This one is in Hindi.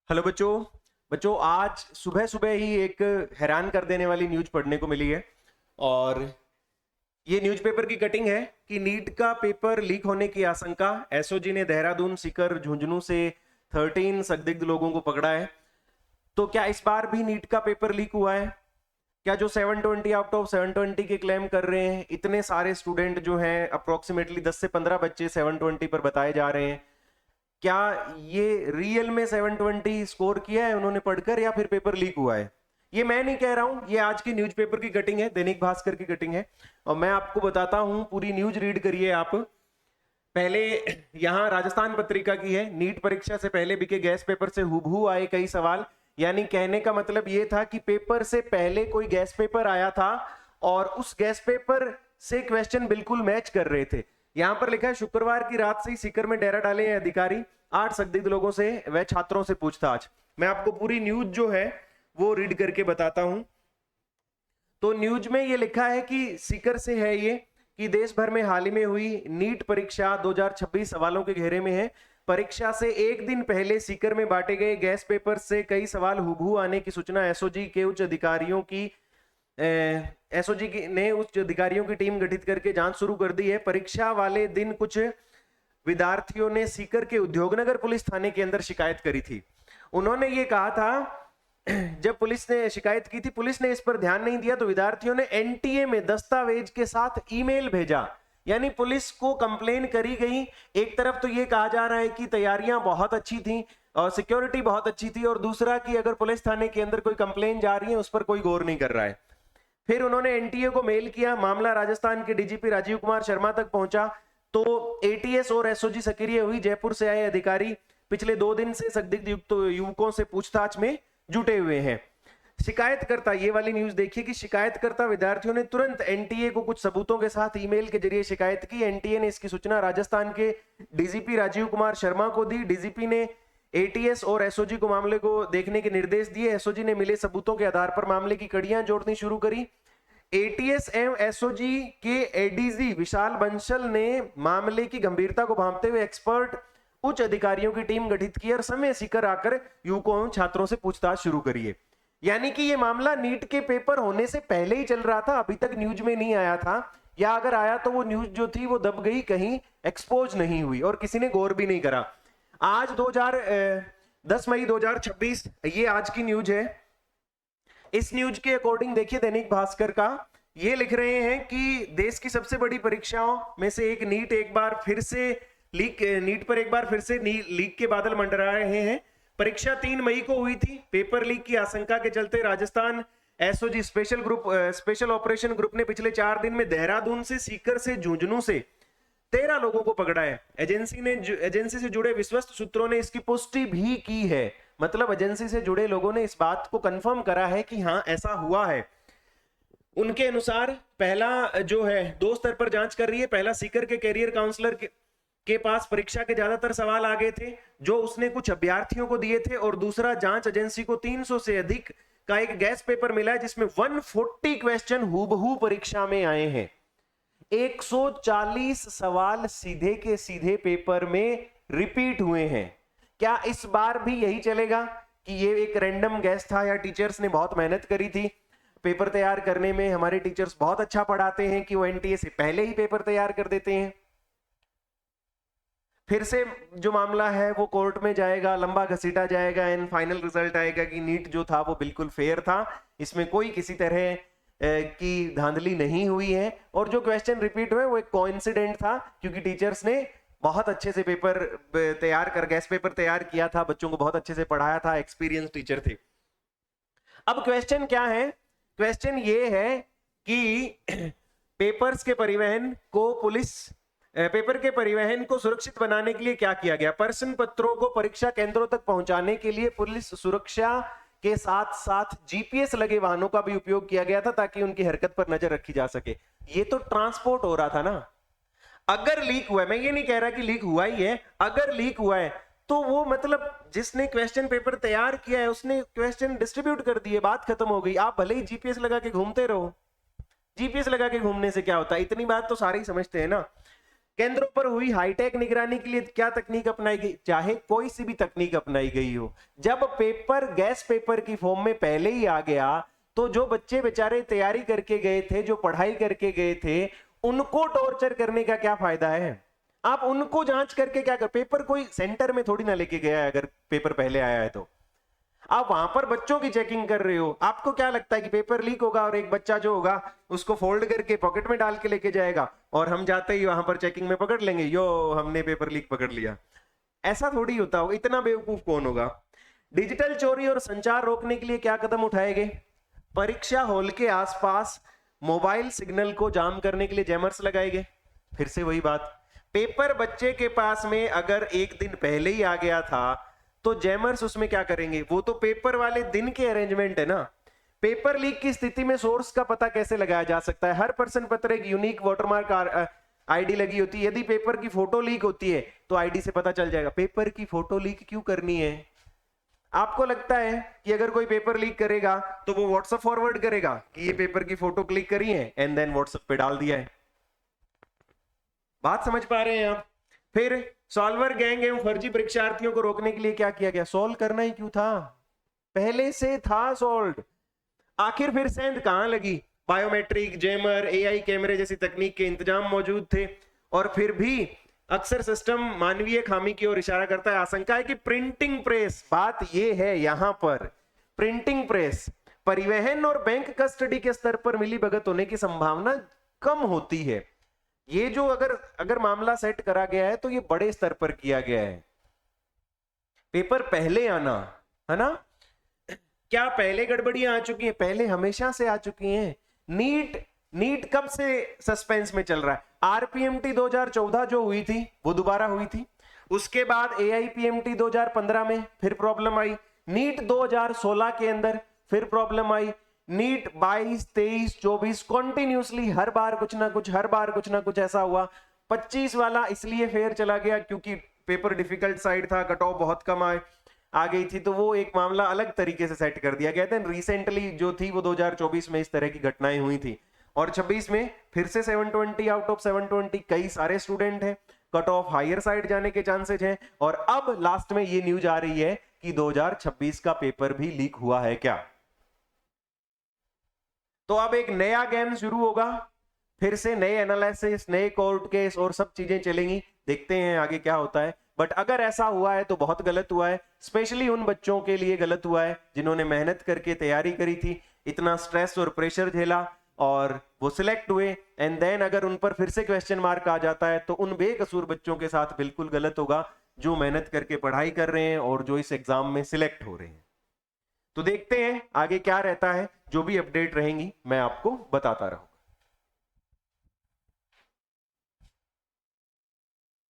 हेलो बच्चों। बच्चों, आज सुबह सुबह ही एक हैरान कर देने वाली न्यूज पढ़ने को मिली है। और ये न्यूज़पेपर की कटिंग है कि नीट का पेपर लीक होने की आशंका। एसओजी ने देहरादून, सीकर, झुंझुनू से 13 संदिग्ध लोगों को पकड़ा है। तो क्या इस बार भी नीट का पेपर लीक हुआ है? क्या जो 720 आउट ऑफ 720 के क्लेम कर रहे हैं, इतने सारे स्टूडेंट जो हैं, अप्रोक्सीमेटली 10 से 15 बच्चे 720 पर बताए जा रहे हैं, क्या ये रियल में 720 स्कोर किया है उन्होंने पढ़कर, या फिर पेपर लीक हुआ है? ये मैं नहीं कह रहा हूं, ये आज की न्यूज़पेपर की कटिंग है, दैनिक भास्कर की कटिंग है। और मैं आपको बताता हूं, पूरी न्यूज रीड करिए आप। पहले यहां राजस्थान पत्रिका की है, नीट परीक्षा से पहले बिके गैस पेपर से हुबहू आए कई सवाल। यानी कहने का मतलब ये था कि पेपर से पहले कोई गैस पेपर आया था और उस गैस पेपर से क्वेश्चन बिल्कुल मैच कर रहे थे। यहां पर लिखा है, शुक्रवार की रात से ही सीकर में डेरा डाले हैं अधिकारी, 8 संदिग्ध लोगों से व छात्रों से पूछताछ। मैं आपको पूरी न्यूज जो है वो रीड करके बताता हूं। तो न्यूज में ये लिखा है कि सीकर से है ये, कि देश भर में हाल ही में हुई नीट परीक्षा 2026 सवालों के घेरे में है। परीक्षा से एक दिन पहले सीकर में बांटे गए गैस पेपर से कई सवाल हुबहू आने की सूचना एसओजी के उच्च अधिकारियों की एसओजी ने उच्च अधिकारियों की टीम गठित करके जांच शुरू कर दी है। परीक्षा वाले दिन कुछ विद्यार्थियों ने सीकर के उद्योगनगर पुलिस थाने के अंदर शिकायत करी थी। उन्होंने ये कहा था, जब पुलिस ने शिकायत की थी, पुलिस ने इस पर ध्यान नहीं दिया तो विद्यार्थियों ने एनटीए में दस्तावेज के साथ ईमेल भेजा। यानी पुलिस को कंप्लेन करी गई। एक तरफ तो ये कहा जा रहा है कि तैयारियां बहुत अच्छी थी और सिक्योरिटी बहुत अच्छी थी, और दूसरा कि अगर पुलिस थाने के अंदर कोई कंप्लेन जा रही है उस पर कोई गौर नहीं कर रहा है। फिर उन्होंने एनटीए को मेल किया, मामला राजस्थान के डीजीपी राजीव कुमार शर्मा तक पहुंचा, तो एटीएस और एसओजी सक्रिय हुई। जयपुर से आए अधिकारी पिछले 2 दिन से संदिग्ध युवकों से पूछताछ में जुटे हुए हैं। शिकायतकर्ता, ये वाली न्यूज देखिए कि शिकायतकर्ता विद्यार्थियों ने तुरंत एनटीए को कुछ सबूतों के साथ ईमेल के जरिए शिकायत की। एनटीए ने इसकी सूचना राजस्थान के डीजीपी राजीव कुमार शर्मा को दी। डीजीपी ने एटीएस और एसओजी को मामले को देखने के निर्देश दिए। एसओजी ने मिले सबूतों के आधार पर मामले की कड़ियां जोड़नी शुरू करी। एटीएस एवं एसओजी के एडीजी विशाल बंसल ने मामले की गंभीरता को भांपते हुए एक्सपर्ट उच्च अधिकारियों की टीम गठित की और समय सीकर आकर युवकों एवं छात्रों से पूछताछ शुरू करी है। यानी कि ये मामला नीट के पेपर होने से पहले ही चल रहा था, अभी तक न्यूज में नहीं आया था, या अगर आया तो वो न्यूज जो थी वो दब गई, कहीं एक्सपोज नहीं हुई और किसी ने गौर भी नहीं करा। आज 10 मई 2026 ये आज की न्यूज है। इस न्यूज के अकॉर्डिंग देखिए, दैनिक भास्कर का ये लिख रहे हैं कि देश की सबसे बड़ी परीक्षाओं में से एक नीट एक बार फिर से नीट पर एक बार फिर से लीक के बादल मंडरा रहे हैं। परीक्षा 3 मई को हुई थी। पेपर लीक की आशंका के चलते Rajasthan SOG special operation group ने पिछले 4 दिन में देहरादून से, सीकर से, झुंझुनू से 13 लोगों को पकड़ा है। एजेंसी से जुड़े विश्वस्त सूत्रों ने इसकी पुष्टि भी की है। मतलब एजेंसी से जुड़े लोगों ने इस बात को कंफर्म करा है कि हाँ, ऐसा हुआ है। उनके अनुसार पहला जो है 2 स्तर पर जांच कर रही है। पहला, सीकर के कैरियर काउंसलर के पास परीक्षा के ज्यादातर सवाल आ गए थे जो उसने कुछ अभ्यर्थियों को दिए थे, और दूसरा, जांच एजेंसी को 300 से अधिक का एक गैस पेपर मिला है जिसमें 140 क्वेश्चन हूबहू परीक्षा में आए हैं। 140 सवाल सीधे के सीधे पेपर में रिपीट हुए हैं। क्या इस बार भी यही चलेगा कि ये एक रैंडम गैस था, या टीचर्स ने बहुत मेहनत करी थी पेपर तैयार करने में? हमारे टीचर्स बहुत अच्छा पढ़ाते हैं कि वो एनटीए से पहले ही पेपर तैयार कर देते हैं। फिर से जो मामला है वो कोर्ट में जाएगा, लंबा घसीटा जाएगा, एंड फाइनल रिजल्ट आएगा कि नीट जो था वो बिल्कुल फेयर था, इसमें कोई किसी तरह की धांधली नहीं हुई है, और जो क्वेश्चन रिपीट हुए वो एक कोइंसिडेंट था, क्योंकि टीचर्स ने बहुत अच्छे से पेपर तैयार कर गैस पेपर तैयार किया था, बच्चों को बहुत अच्छे से पढ़ाया था, एक्सपीरियंस टीचर थे। अब क्वेश्चन क्या है? क्वेश्चन ये है कि पेपर्स के परिवहन को पेपर के परिवहन को सुरक्षित बनाने के लिए क्या किया गया? प्रश्न पत्रों को परीक्षा केंद्रों तक पहुंचाने के लिए पुलिस सुरक्षा के साथ साथ जीपीएस लगे वाहनों का भी उपयोग किया गया था, ताकि उनकी हरकत पर नजर रखी जा सके। ये तो ट्रांसपोर्ट हो रहा था ना। अगर लीक हुआ है, मैं ये नहीं कह रहा कि लीक हुआ ही है, अगर लीक हुआ है तो वो मतलब जिसने क्वेश्चन पेपर तैयार किया है उसने क्वेश्चन डिस्ट्रीब्यूट कर दिए, बात खत्म हो गई। आप भले ही जीपीएस लगा के घूमते रहो, जीपीएस लगा के घूमने से क्या होता है? इतनी बात तो सारे ही समझते हैं ना। केंद्रों पर हुई हाईटेक निगरानी के लिए क्या तकनीक अपनाई गई? चाहे कोई सी भी तकनीक अपनाई गई हो, जब पेपर गैस पेपर की फॉर्म में पहले ही आ गया तो जो बच्चे बेचारे तैयारी करके गए थे, जो पढ़ाई करके गए थे, उनको टॉर्चर करने का क्या फायदा है? आप उनको जांच करके क्या कर, पेपर कोई सेंटर में थोड़ी ना लेके गया है, अगर पेपर पहले आया है तो आप वहां पर बच्चों की चेकिंग कर रहे हो। आपको क्या लगता है कि पेपर लीक होगा और एक बच्चा जो होगा उसको फोल्ड करके पॉकेट में डाल के लेके जाएगा और हम जाते ही वहां पर चेकिंग में पकड़ लेंगे, यो हमने पेपर लीक पकड़ लिया? ऐसा थोड़ी होता होगा, इतना बेवकूफ कौन होगा? डिजिटल चोरी और संचार रोकने के लिए क्या कदम उठाए गए? परीक्षा हॉल के आसपास मोबाइल सिग्नल को जाम करने के लिए जैमर्स लगाए गए। फिर से वही बात, पेपर बच्चे के पास में अगर एक दिन पहले ही आ गया था तो जैमर्स उसमें क्या करेंगे? वो तो पेपर वाले दिन के अरेंजमेंट है ना। पेपर लीक की स्थिति में सोर्स का पता कैसे लगाया जा सकता है? हर प्रश्न पत्र एक यूनिक वाटरमार्क आईडी लगी होती है। यदि पेपर की फोटो लीक होती है तो आईडी से पता चल जाएगा। पेपर की फोटो लीक क्यों करनी है? आपको लगता है कि अगर कोई पेपर लीक करेगा तो वो व्हाट्सएप फॉरवर्ड करेगा कि ये पेपर की फोटो क्लिक करी है एंड देन व्हाट्सएप पे डाल दिया है? बात समझ पा रहे हैं आप? फिर सॉल्वर गैंग एवं फर्जी परीक्षार्थियों को रोकने के लिए क्या किया गया? सॉल्व करना ही क्यों था, पहले से था सॉल्व। आखिर फिर सेंध कहां लगी? बायोमेट्रिक, जैमर, एआई कैमरे जैसी तकनीक के इंतजाम मौजूद थे और फिर भी अक्सर सिस्टम मानवीय खामी की ओर इशारा करता है। आशंका है कि प्रिंटिंग प्रेस, बात यह है यहां पर, प्रिंटिंग प्रेस, परिवहन और बैंक कस्टडी के स्तर पर मिलीभगत होने की संभावना कम होती है। ये जो अगर मामला सेट करा गया है तो ये बड़े स्तर पर किया गया है। पेपर पहले आना है ना, क्या पहले गड़बड़ियां आ चुकी हैं? पहले हमेशा से आ चुकी हैं। नीट कब से सस्पेंस में चल रहा है? आरपीएमटी 2014 जो हुई थी वो दोबारा हुई थी, उसके बाद एआईपीएमटी 2015 में फिर प्रॉब्लम आई, नीट 2016 के अंदर फिर प्रॉब्लम आई, नीट 22, 23, 24 कॉन्टिन्यूसली हर बार कुछ ना कुछ ऐसा हुआ। 25 वाला इसलिए फेयर चला गया क्योंकि पेपर डिफिकल्ट साइड था, कट ऑफ बहुत कम आ गई थी, तो वो एक मामला अलग तरीके से सेट कर दिया गया था। रिसेंटली जो थी वो 2024 में इस तरह की घटनाएं हुई थी और 26 में फिर से 720 आउट ऑफ 720 कई सारे स्टूडेंट हैं, कट ऑफ हायर साइड जाने के चांसेस हैं। और अब लास्ट में ये न्यूज आ रही है कि 2026 का पेपर भी लीक हुआ है क्या? तो अब एक नया गेम शुरू होगा, फिर से नए एनालिसिस, नए कोर्ट केस और सब चीजें चलेंगी। देखते हैं आगे क्या होता है। बट अगर ऐसा हुआ है तो बहुत गलत हुआ है, स्पेशली उन बच्चों के लिए गलत हुआ है जिन्होंने मेहनत करके तैयारी करी थी, इतना स्ट्रेस और प्रेशर झेला और वो सिलेक्ट हुए एंड देन अगर उन पर फिर से क्वेश्चन मार्क आ जाता है तो उन बेकसूर बच्चों के साथ बिल्कुल गलत होगा जो मेहनत करके पढ़ाई कर रहे हैं और जो इस एग्जाम में सिलेक्ट हो रहे हैं। तो देखते हैं आगे क्या रहता है, जो भी अपडेट रहेंगी मैं आपको बताता रहूं।